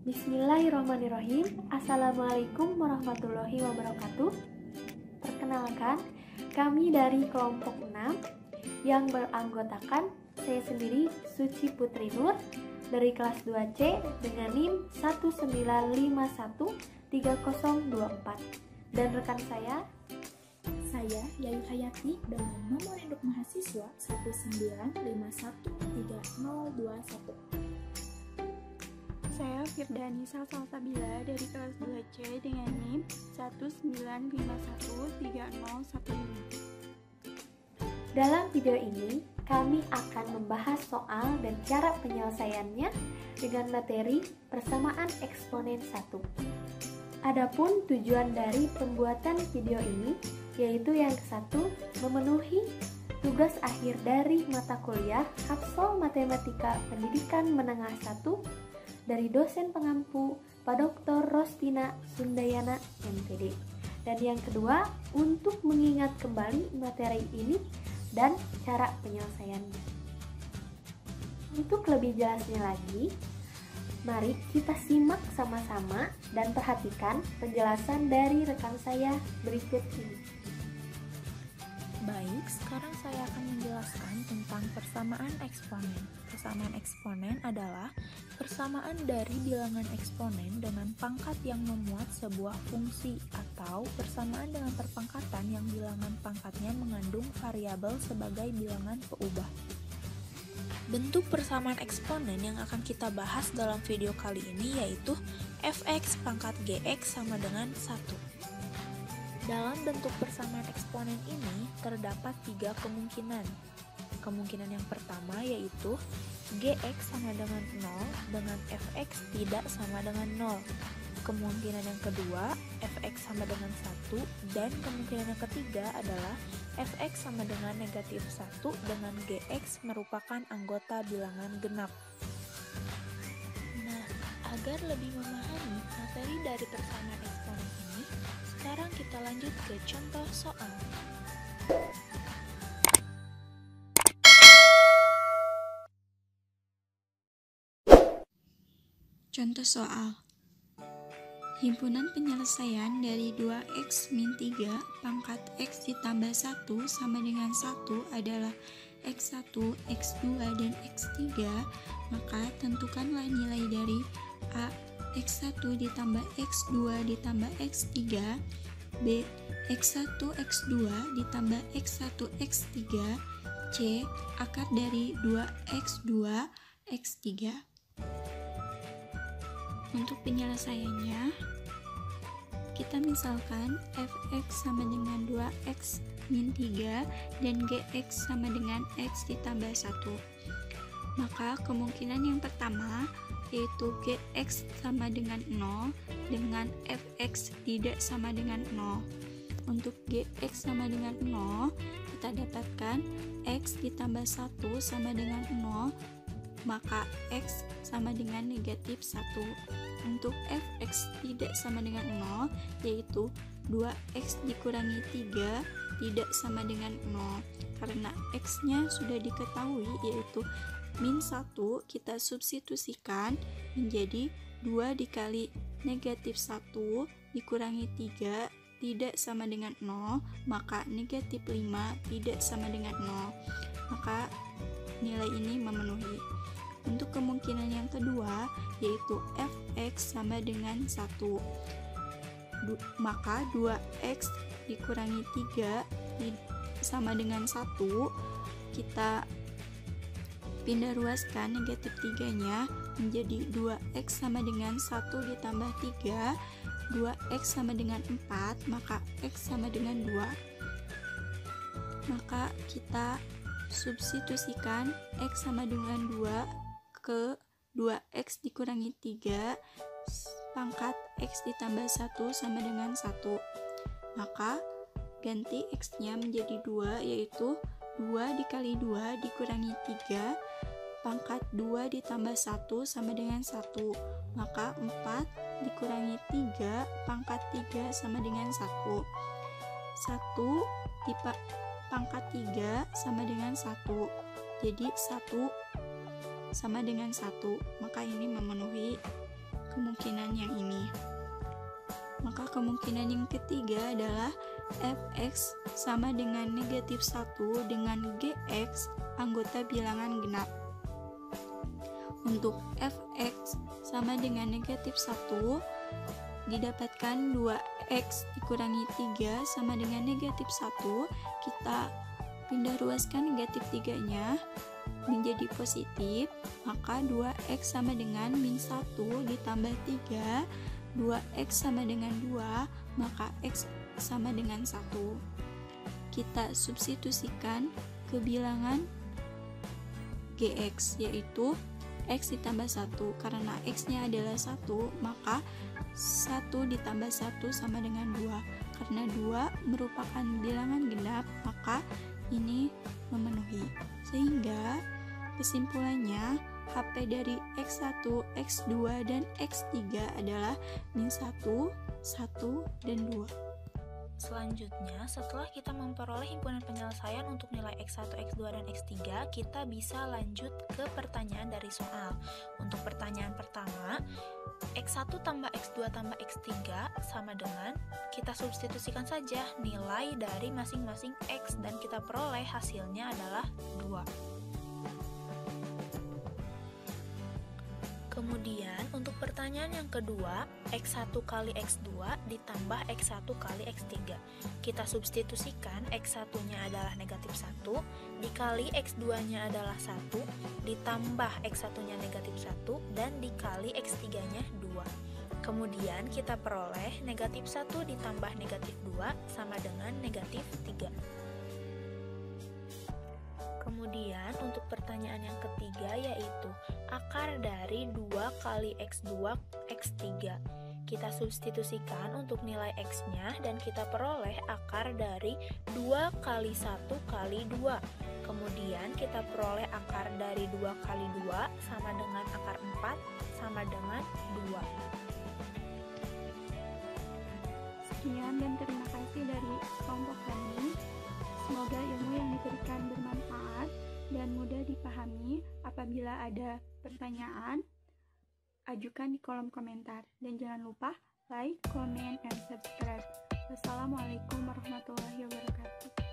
Bismillahirrahmanirrahim. Assalamualaikum warahmatullahi wabarakatuh. Perkenalkan, kami dari kelompok 6 yang beranggotakan saya sendiri, Suci Putri Nur, dari kelas 2C dengan NIM 19513024. Dan rekan saya Yayu Hayati dengan nomor induk mahasiswa 1951301. Saya Firdani Salsabila dari kelas 2C dengan NIM 1951301. Dalam video ini, kami akan membahas soal dan cara penyelesaiannya dengan materi persamaan eksponen 1. Adapun tujuan dari pembuatan video ini yaitu yang ke-1, memenuhi tugas akhir dari mata kuliah Hafsol Matematika Pendidikan Menengah 1 dari dosen pengampu Pak Dr. Rostina Sundayana MPD. Dan yang kedua, untuk mengingat kembali materi ini dan cara penyelesaiannya. Untuk lebih jelasnya lagi, mari kita simak sama-sama dan perhatikan penjelasan dari rekan saya berikut ini. Baik, sekarang saya akan menjelaskan tentang persamaan eksponen. Persamaan eksponen adalah persamaan dari bilangan eksponen dengan pangkat yang memuat sebuah fungsi, atau persamaan dengan perpangkatan yang bilangan pangkatnya mengandung variabel sebagai bilangan peubah. Bentuk persamaan eksponen yang akan kita bahas dalam video kali ini yaitu fx pangkat gx sama dengan 1. Dalam bentuk persamaan eksponen ini terdapat 3 kemungkinan. Kemungkinan yang pertama yaitu gx sama dengan 0 dengan fx tidak sama dengan 0. Kemungkinan yang kedua fx sama dengan 1, dan kemungkinan yang ketiga adalah fx sama dengan negatif 1 dengan gx merupakan anggota bilangan genap. Nah, agar lebih memahami materi dari persamaan eksponen ini, sekarang kita lanjut ke contoh soal. Contoh soal. Himpunan penyelesaian dari 2x min 3 pangkat x ditambah 1 sama dengan 1 adalah x1, x2, dan x3, maka tentukanlah nilai dari a x1 ditambah x2 ditambah x3, b x1, x2 ditambah x1, x3, c akar dari 2x2, x3. Untuk penyelesaiannya, kita misalkan fx sama dengan 2x min 3 dan gx sama dengan x ditambah 1. Maka kemungkinan yang pertama yaitu gx sama dengan 0 dengan fx tidak sama dengan 0. Untuk gx sama dengan 0, kita dapatkan x ditambah 1 sama dengan 0, maka x sama dengan negatif 1. Untuk fx tidak sama dengan 0, yaitu 2x dikurangi 3 tidak sama dengan 0. Karena x-nya sudah diketahui yaitu min 1, kita substitusikan menjadi 2 dikali negatif 1 dikurangi 3 tidak sama dengan 0, maka negatif 5 tidak sama dengan 0. Maka nilai ini memenuhi. Untuk kemungkinan yang kedua yaitu fx sama dengan 1, maka 2x dikurangi 3 sama dengan 1, kita pindah ruaskan negatif 3 nya menjadi 2x sama dengan 1 ditambah 3, 2x sama dengan 4, maka x sama dengan 2. Maka kita substitusikan x sama dengan 2 ke 2x dikurangi 3 pangkat x ditambah 1 sama dengan 1. Maka ganti x nya menjadi 2, yaitu 2 dikali 2 dikurangi 3 pangkat 2 ditambah 1 sama dengan 1. Maka 4 dikurangi 3 pangkat 3 sama dengan 1. 1 pangkat 3 sama dengan 1. Jadi 1 sama dengan 1, maka ini memenuhi kemungkinan yang ini. Maka kemungkinan yang ketiga adalah fx sama dengan negatif 1 dengan gx anggota bilangan genap. Untuk fx sama dengan negatif 1 didapatkan 2x dikurangi 3 sama dengan negatif 1. Kita pindah ruaskan negatif 3-nya menjadi positif, maka 2x sama dengan min 1 ditambah 3, 2x sama dengan 2, maka x sama dengan 1. Kita substitusikan ke bilangan gx, yaitu x ditambah 1. Karena x-nya adalah 1, maka 1 ditambah 1 sama dengan 2. Karena 2 merupakan bilangan genap, maka ini memenuhi. Sehingga kesimpulannya HP dari X1, X2, dan X3 adalah min 1, 1, dan 2. Selanjutnya, setelah kita memperoleh himpunan penyelesaian untuk nilai X1, X2, dan X3, kita bisa lanjut ke pertanyaan dari soal. Untuk pertanyaan pertama, X1 tambah X2 tambah X3 sama dengan, kita substitusikan saja nilai dari masing-masing X dan kita peroleh hasilnya adalah 2. Kemudian untuk pertanyaan yang kedua, X1 kali X2 ditambah X1 kali X3. Kita substitusikan X1-nya adalah negatif 1, dikali X2-nya adalah 1, ditambah X1-nya negatif 1, dan dikali X3-nya 2. Kemudian kita peroleh negatif 1 ditambah negatif 2 sama dengan negatif 3. Kemudian untuk pertanyaan yang ketiga yaitu akar dari 2 kali X2 X3. Kita substitusikan untuk nilai X-nya dan kita peroleh akar dari 2 kali 1 kali 2. Kemudian kita peroleh akar dari 2 kali 2 sama dengan akar 4 sama dengan 2. Sekian dan terima kasih dari kelompok kami. Semoga ilmu yang diberikan bermanfaat dan mudah dipahami. Apabila ada pertanyaan, ajukan di kolom komentar. Dan jangan lupa like, comment, and subscribe. Wassalamualaikum warahmatullahi wabarakatuh.